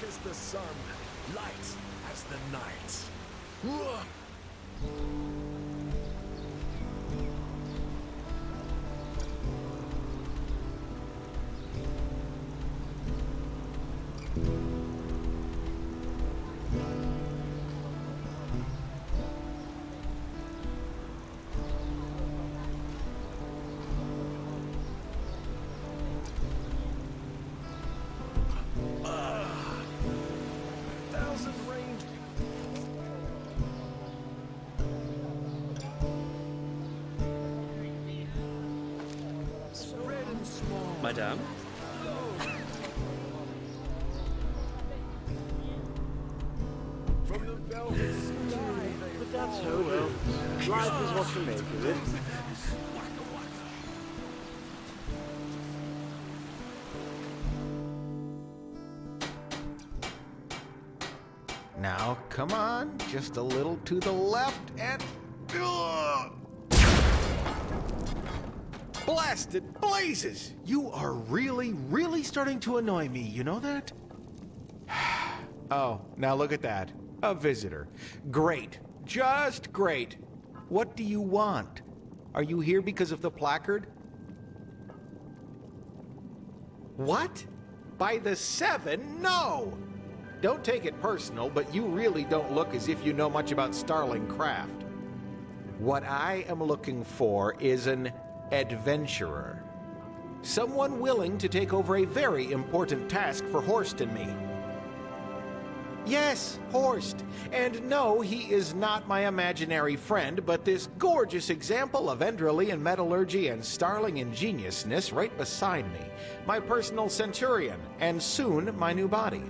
as the sun, light as the night. Madame? From the velvet sky, But that's so well. Life is what you make of it. Now, come on, just a little to the left and... Ugh! Blasted blazes! You are really starting to annoy me, you know that? Oh, now look at that. A visitor. Great. Just great. What do you want? Are you here because of the placard? What? By the 7? No! Don't take it personal, but you really don't look as if you know much about Starling craft. What I am looking for is an adventurer. Someone willing to take over a very important task for Horst and me. Yes, Horst. And no, he is not my imaginary friend, but this gorgeous example of Enderalian metallurgy and Starling ingeniousness right beside me. My personal centurion, and soon my new body.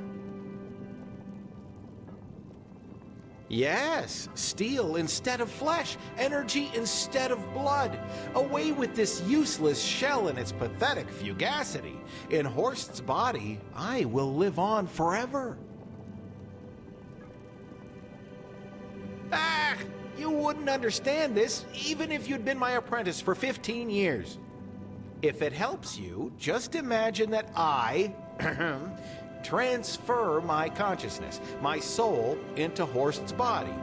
Yes, steel instead of flesh, energy instead of blood. Away with this useless shell and its pathetic fugacity. In Horst's body, I will live on forever. Ah, you wouldn't understand this even if you'd been my apprentice for 15 years. If it helps you, just imagine that I transfer my consciousness, my soul, into Horst's body.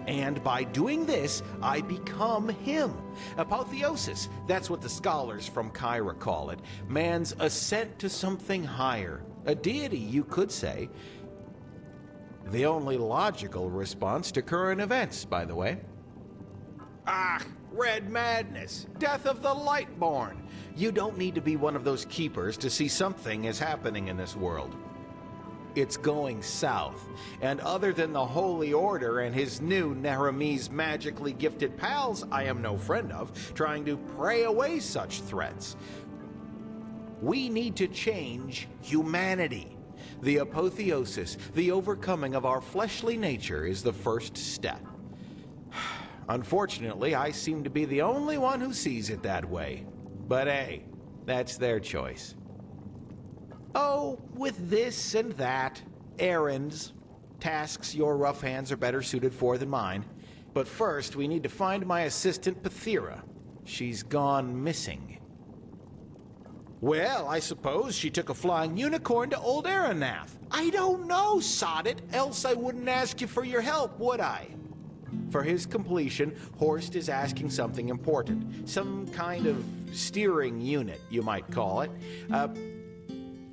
And by doing this, I become him. Apotheosis, that's what the scholars from Kyra call it. Man's ascent to something higher. A deity, you could say. The only logical response to current events, by the way. Ah, red madness, death of the Lightborn. You don't need to be one of those keepers to see something is happening in this world. It's going south, and other than the Holy Order and his new Naramese magically gifted pals I am no friend of, trying to pray away such threats. We need to change humanity. The apotheosis, the overcoming of our fleshly nature, is the first step. Unfortunately, I seem to be the only one who sees it that way. But hey, that's their choice. Oh, with this and that, errands, tasks your rough hands are better suited for than mine. But first, we need to find my assistant, Pathira. She's gone missing. Well, I suppose she took a flying unicorn to old Aranath. I don't know, sod it, else I wouldn't ask you for your help, would I? For his completion, Horst is asking something important. Some kind of steering unit, you might call it.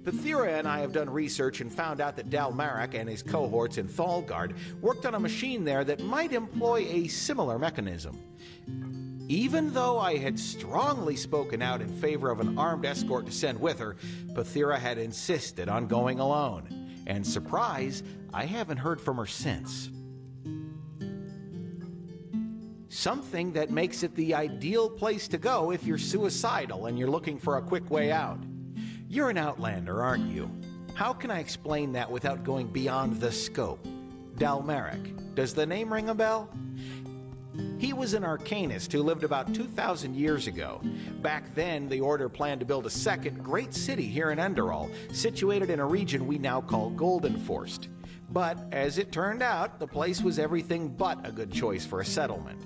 Pathira and I have done research and found out that Dalmarak and his cohorts in Thalgard worked on a machine there that might employ a similar mechanism. Even though I had strongly spoken out in favor of an armed escort to send with her, Pathira had insisted on going alone. And surprise, I haven't heard from her since. Something that makes it the ideal place to go if you're suicidal and you're looking for a quick way out. You're an outlander, aren't you? How can I explain that without going beyond the scope? Dalmarak. Does the name ring a bell? He was an arcanist who lived about 2,000 years ago. Back then, the Order planned to build a second great city here in Enderal, situated in a region we now call Goldenforst. But, as it turned out, the place was everything but a good choice for a settlement.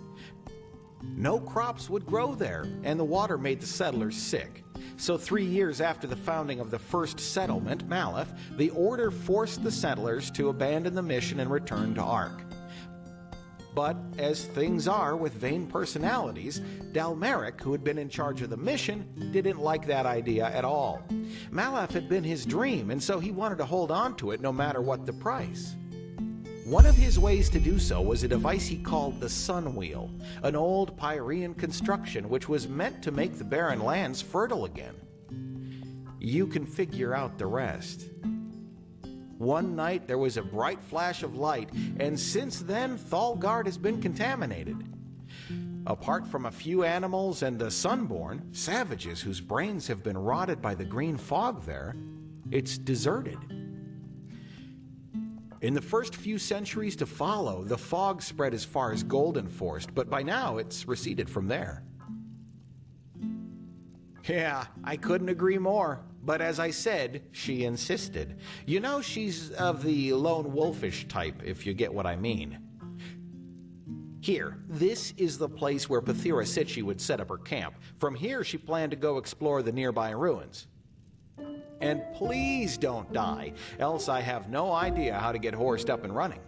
No crops would grow there, and the water made the settlers sick. So 3 years after the founding of the first settlement, Malif, the Order forced the settlers to abandon the mission and return to Ark. But as things are with vain personalities, Dalmeric, who had been in charge of the mission, didn't like that idea at all. Malif had been his dream, and so he wanted to hold on to it no matter what the price. One of his ways to do so was a device he called the Sun Wheel, an old Pyrean construction which was meant to make the barren lands fertile again. You can figure out the rest. One night there was a bright flash of light, and since then Thalgard has been contaminated. Apart from a few animals and the Sunborn, savages whose brains have been rotted by the green fog there, it's deserted. In the first few centuries to follow, the fog spread as far as Golden Forest, but by now it's receded from there. Yeah, I couldn't agree more. But as I said, she insisted. You know, she's of the lone wolfish type, if you get what I mean. Here, this is the place where Pathira Sitchi would set up her camp. From here, she planned to go explore the nearby ruins. And please don't die, else I have no idea how to get Horst up and running.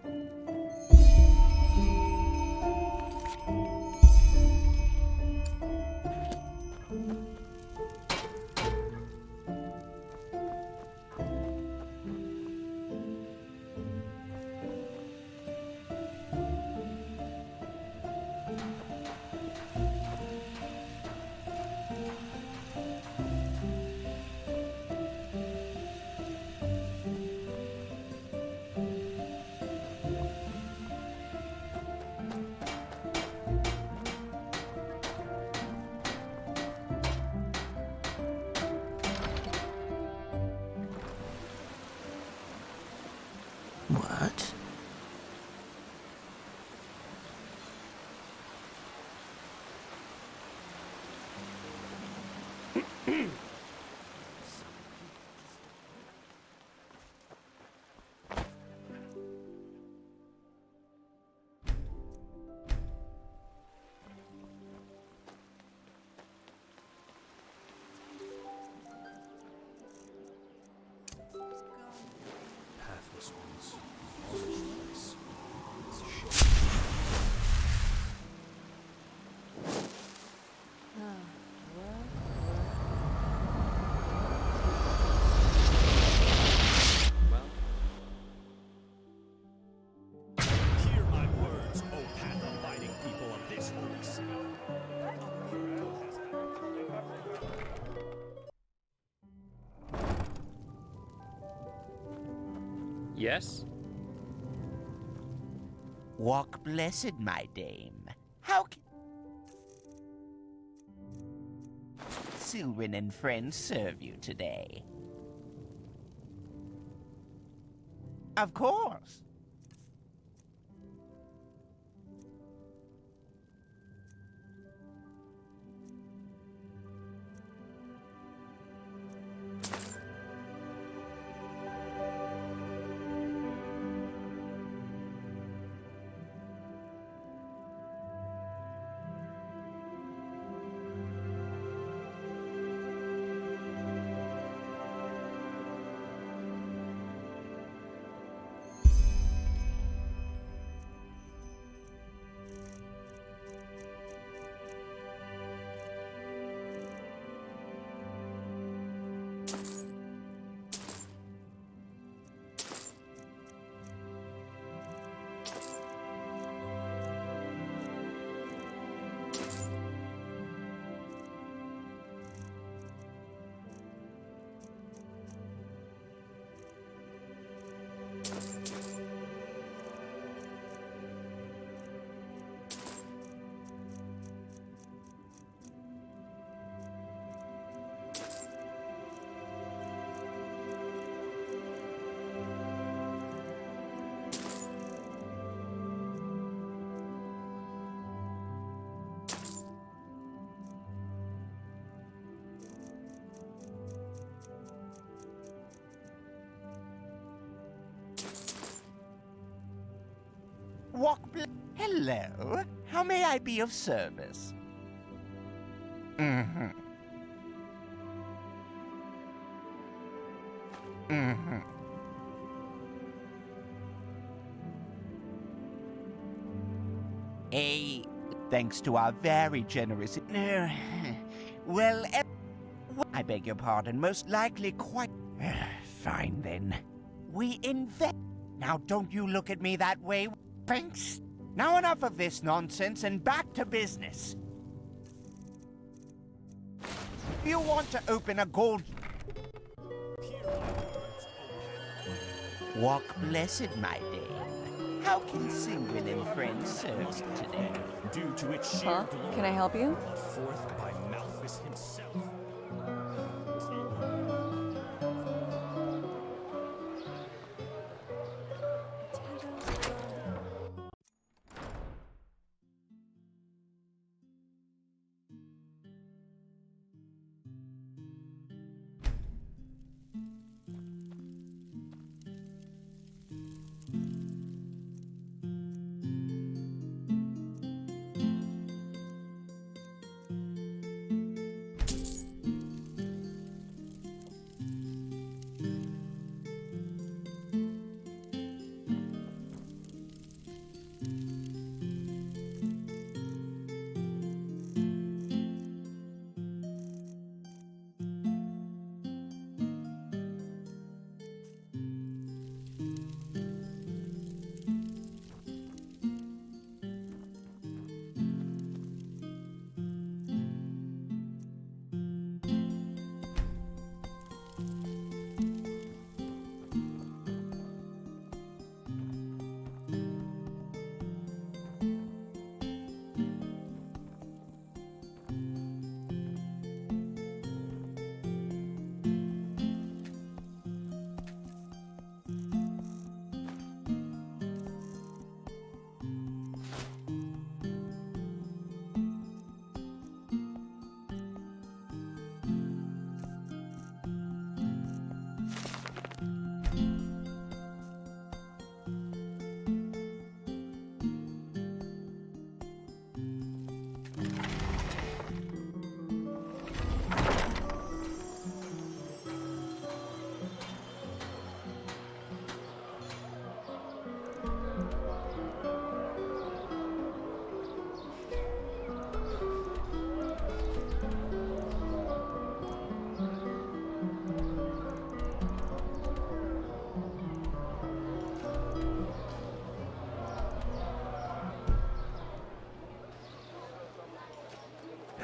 What? Pathless ones. Hear my words, O path-abiding people of this holy city. Yes? Walk blessed, my dame. How can Sylvan and friends serve you today? Of course. Hello. How may I be of service? Thanks to our very generous... well, I beg your pardon, most likely quite... Fine, then. We invest... Now, don't you look at me that way, thanks. Now enough of this nonsense and back to business. You want to open a gold... Walk blessed, my dame. How can Singwin and friends serve today? Due to its sheer Huh? glory, Can I help you? brought forth by Malthus himself.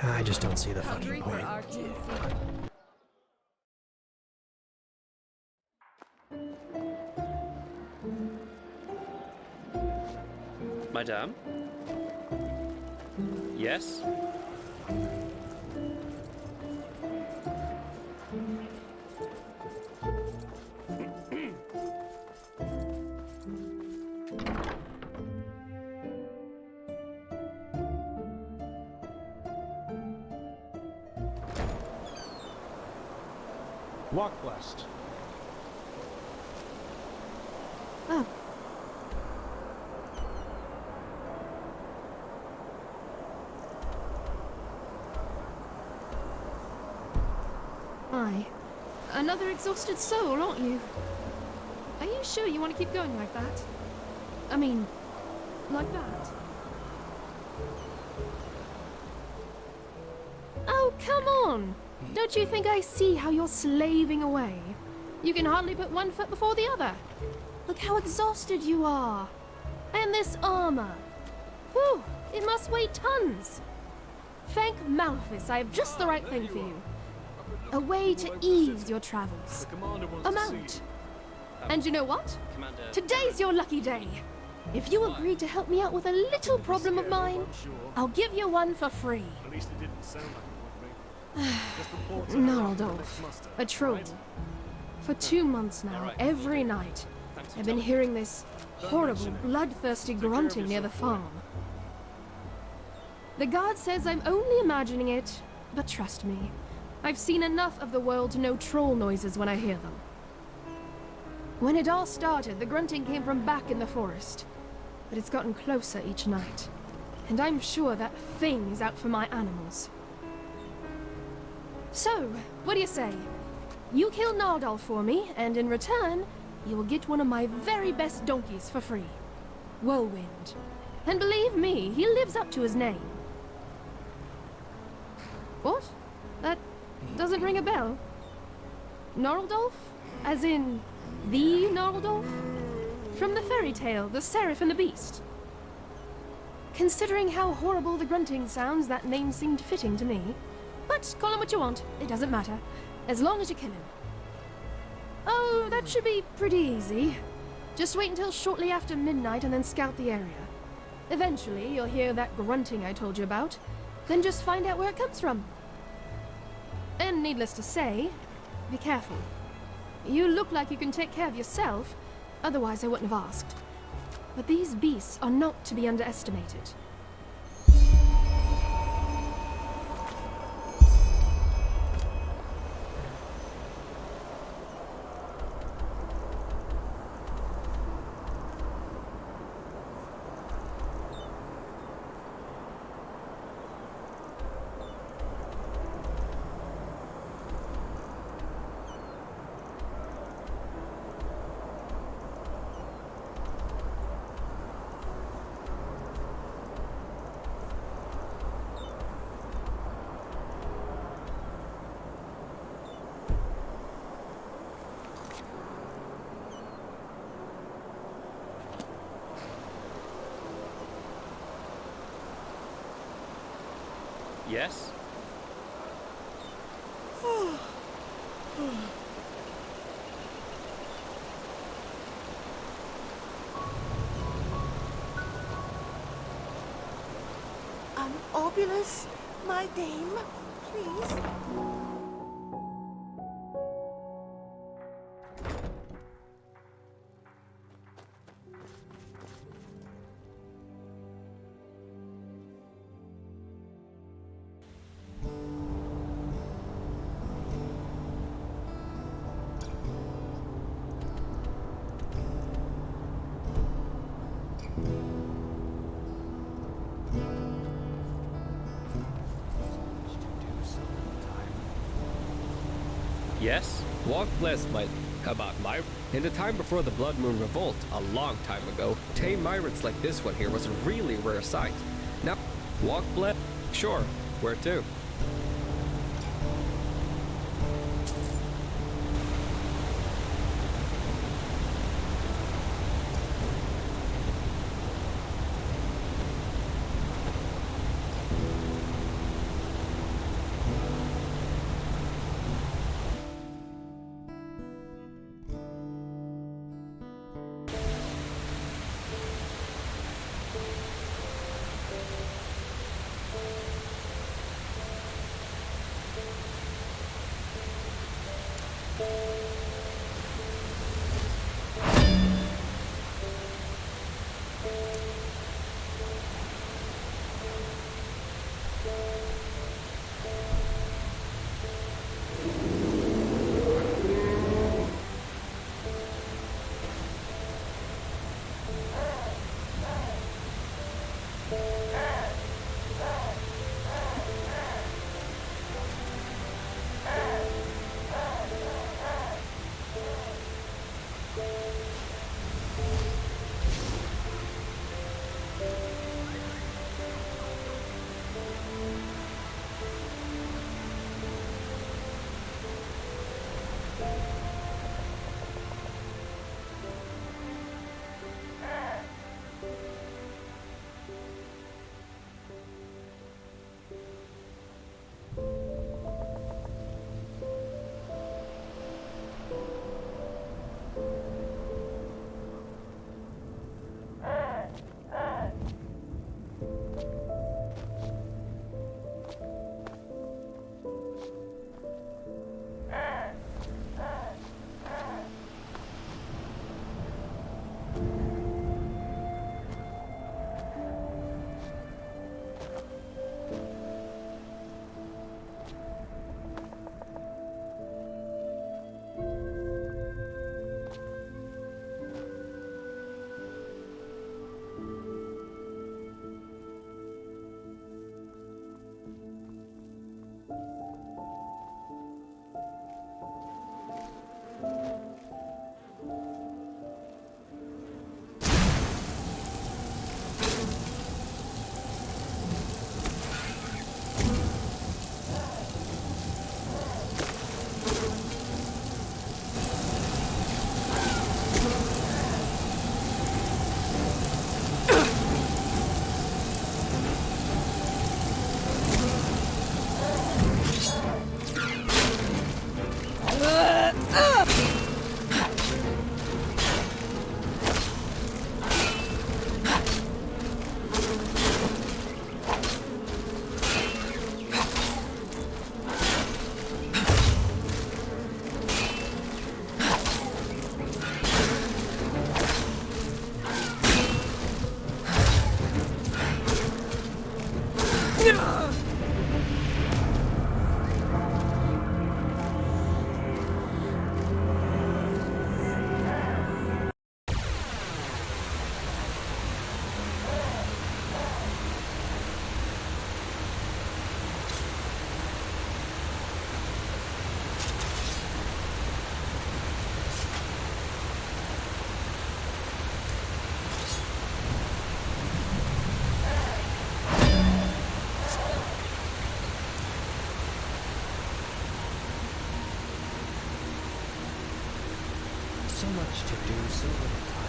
I just don't see the fucking point. Madame? Yes? Walk blessed. Oh. Aye. Another exhausted soul, aren't you? Are you sure you want to keep going like that? I mean, like that? Oh, come on! Don't you think I see how you're slaving away? You can hardly put one foot before the other. Look how exhausted you are. And this armor. Whew, it must weigh tons. Thank Malthus, I have just the right thing for you. A way to ease your travels. A mount. And you know what? Commander... Today's your lucky day. If you agree to help me out with a little problem of mine, I'll give you one for free. At least it didn't sound like it would be. Just reports of No, a Adolf. muster. A troll. For 2 months now, every night, I've been hearing this horrible, bloodthirsty grunting near the farm. The guard says I'm only imagining it, but trust me, I've seen enough of the world to know troll noises when I hear them. When it all started, the grunting came from back in the forest, but it's gotten closer each night, and I'm sure that thing is out for my animals. So, what do you say? You kill Nardal for me, and in return, you will get one of my very best donkeys for free. Whirlwind. And believe me, he lives up to his name. What? That doesn't ring a bell. Gnarldolf? As in, the Gnarldolf? From the fairy tale, The Seraph and the Beast. Considering how horrible the grunting sounds, that name seemed fitting to me. But call him what you want, it doesn't matter. As long as you kill him. Oh, that should be pretty easy. Just wait until shortly after midnight and then scout the area. Eventually, you'll hear that grunting I told you about. Then just find out where it comes from. And needless to say, be careful. You look like you can take care of yourself, otherwise I wouldn't have asked. But these beasts are not to be underestimated. Yes? Obulus, my dame, please. Yes? Walk blessed might come out, Myra. In the time before the Blood Moon Revolt, a long time ago, tame myrids like this one here was a really rare sight. Now, walk blessed? Sure. Where to? So much to do, so little time.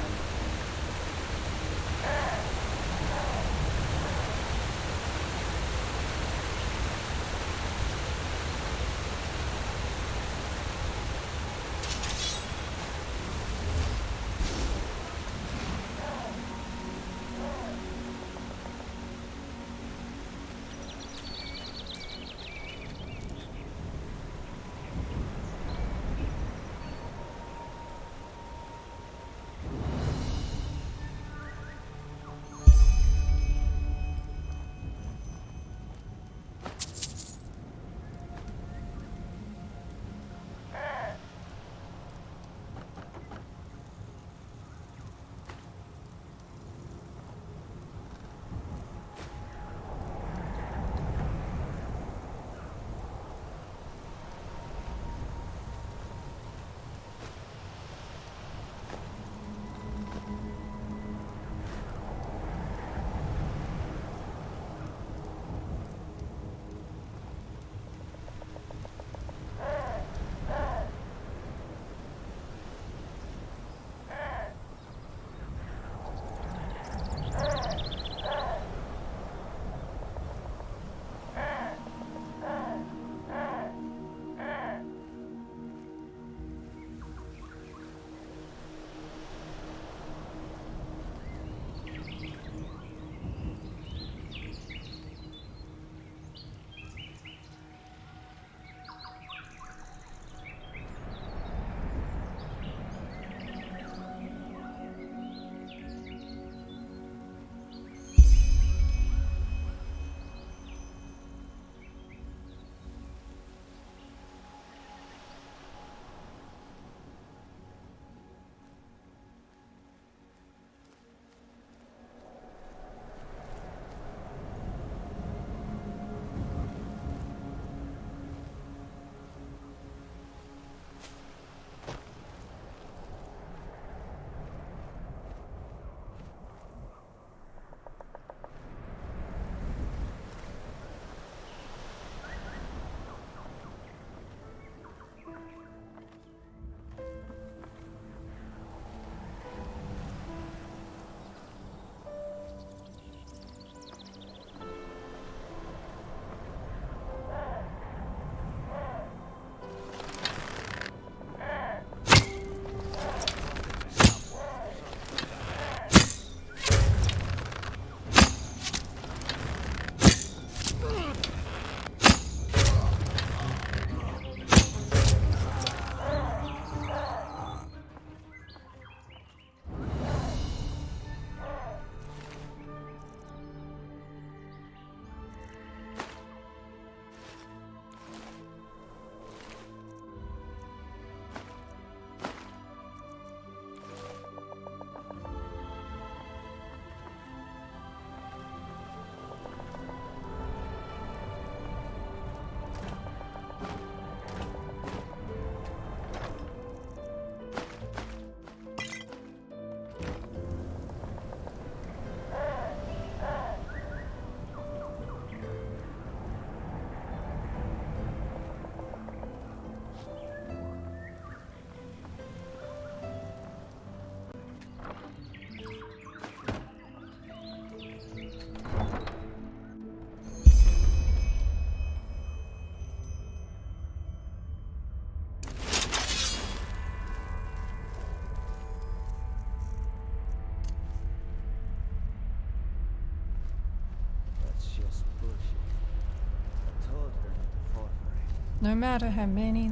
No matter how many.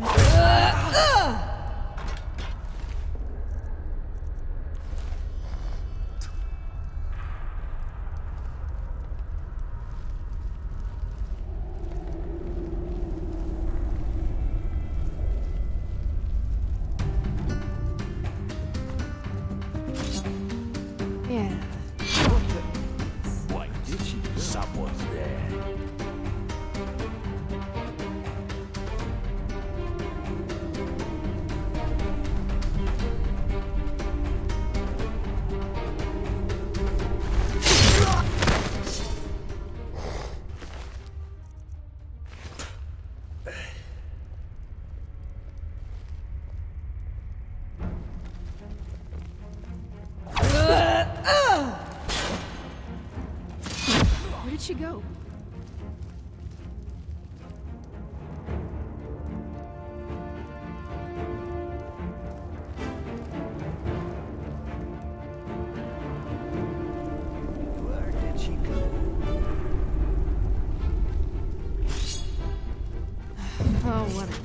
Yeah. Wait, someone's there. Where did she go? Where did she go? Oh, whatever.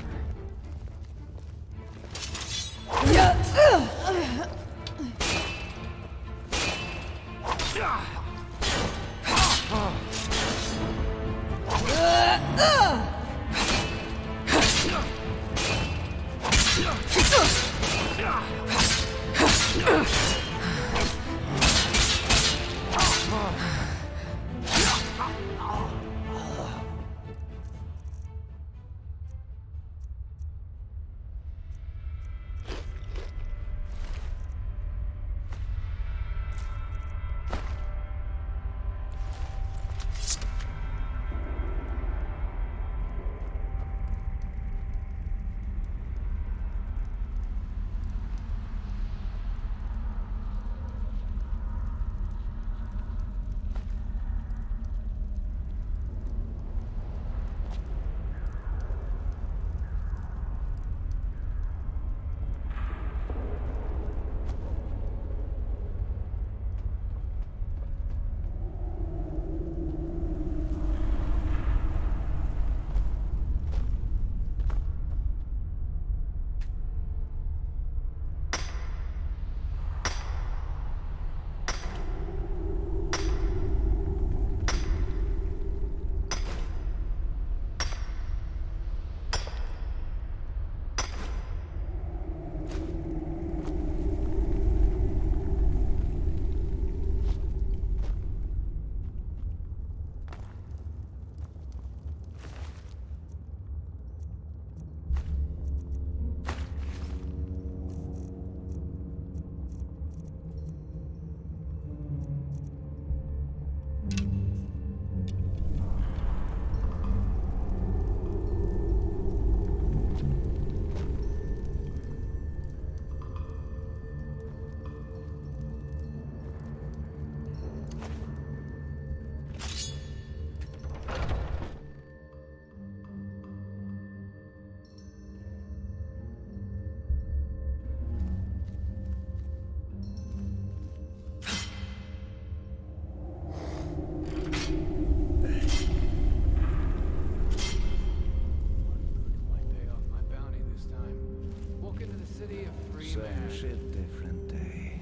Same shit, different day.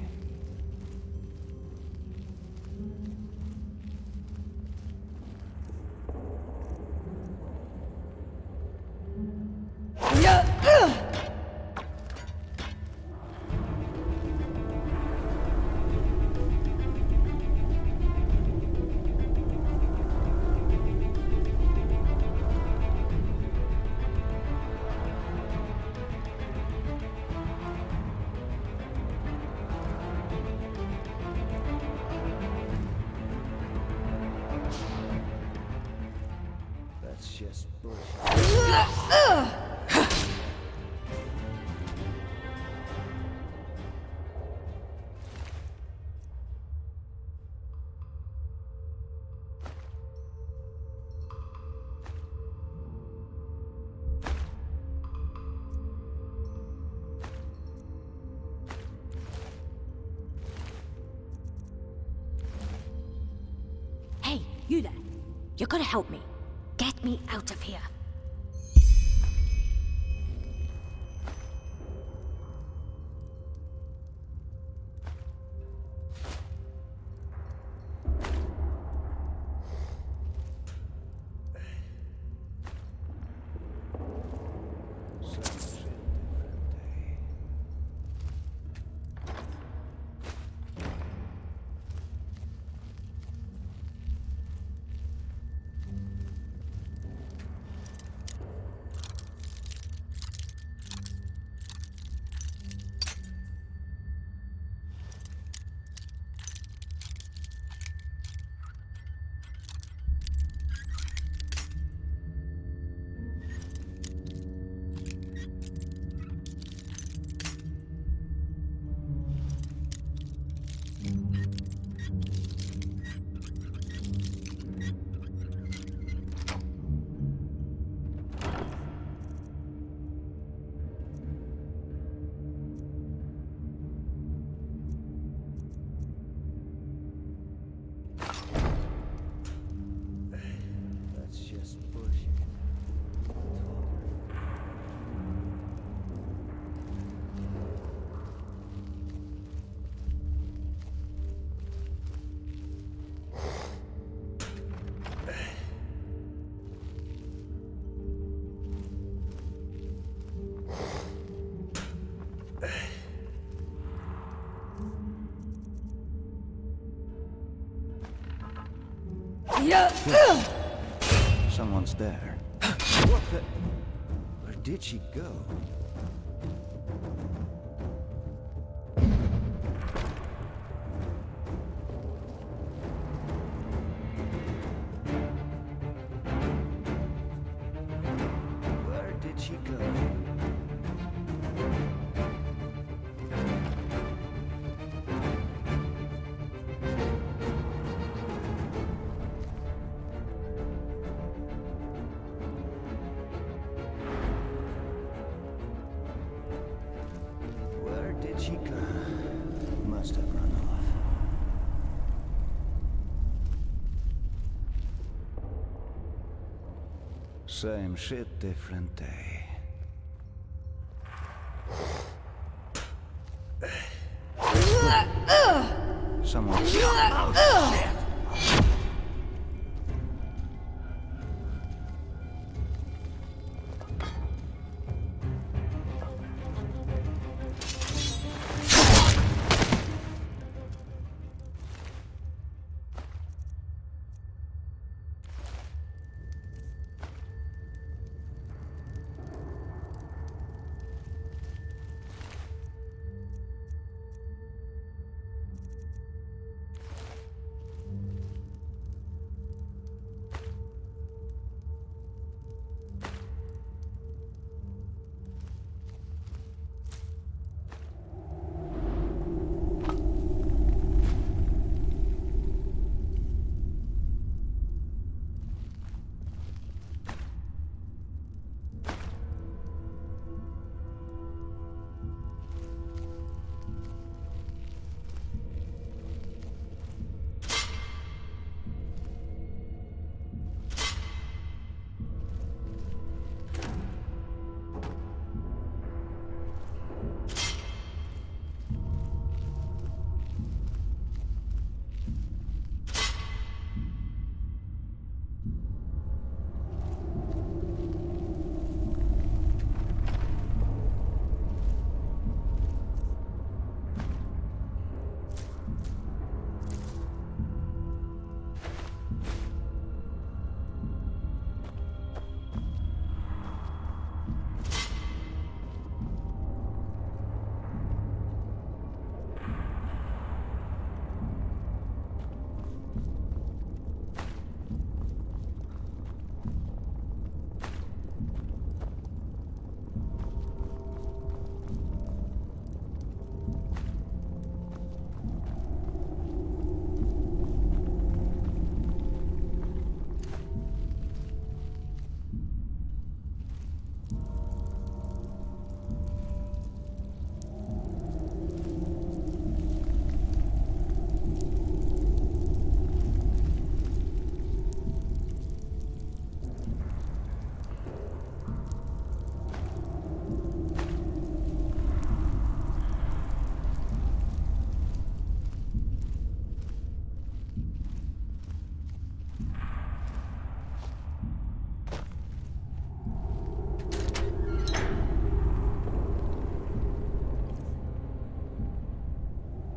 That's just bullshit. Hey, you there. You gotta help me. Get me out of here. Someone's there. What the? Where did she go? Where did she go? Where did she go? Must have run off. Same shit, different day. Someone. Oh, shit.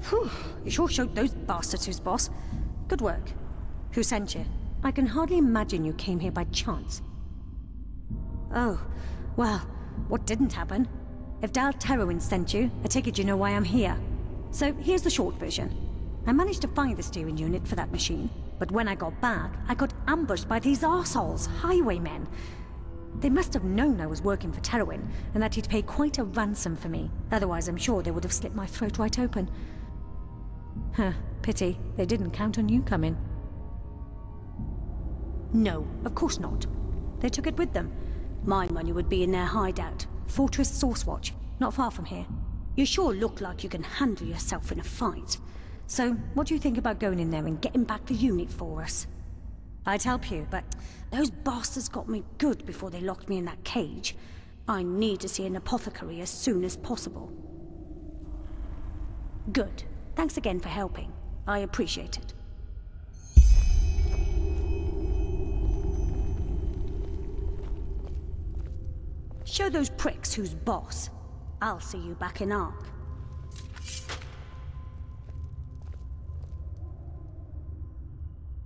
Whew, you sure showed those bastards who's boss. Good work. Who sent you? I can hardly imagine you came here by chance. Oh, well, what didn't happen? If Dal Terwin sent you, I take it you know why I'm here. So here's the short version. I managed to find the steering unit for that machine, but when I got back, I got ambushed by these arseholes, highwaymen. They must have known I was working for Terwin, and that he'd pay quite a ransom for me. Otherwise, I'm sure they would have slit my throat right open. Huh, pity. They didn't count on you coming. No, of course not. They took it with them. My money would be in their hideout. Fortress Sourcewatch, not far from here. You sure look like you can handle yourself in a fight. So, what do you think about going in there and getting back the unit for us? I'd help you, but those bastards got me good before they locked me in that cage. I need to see an apothecary as soon as possible. Good. Thanks again for helping. I appreciate it. Show those pricks who's boss. I'll see you back in Ark.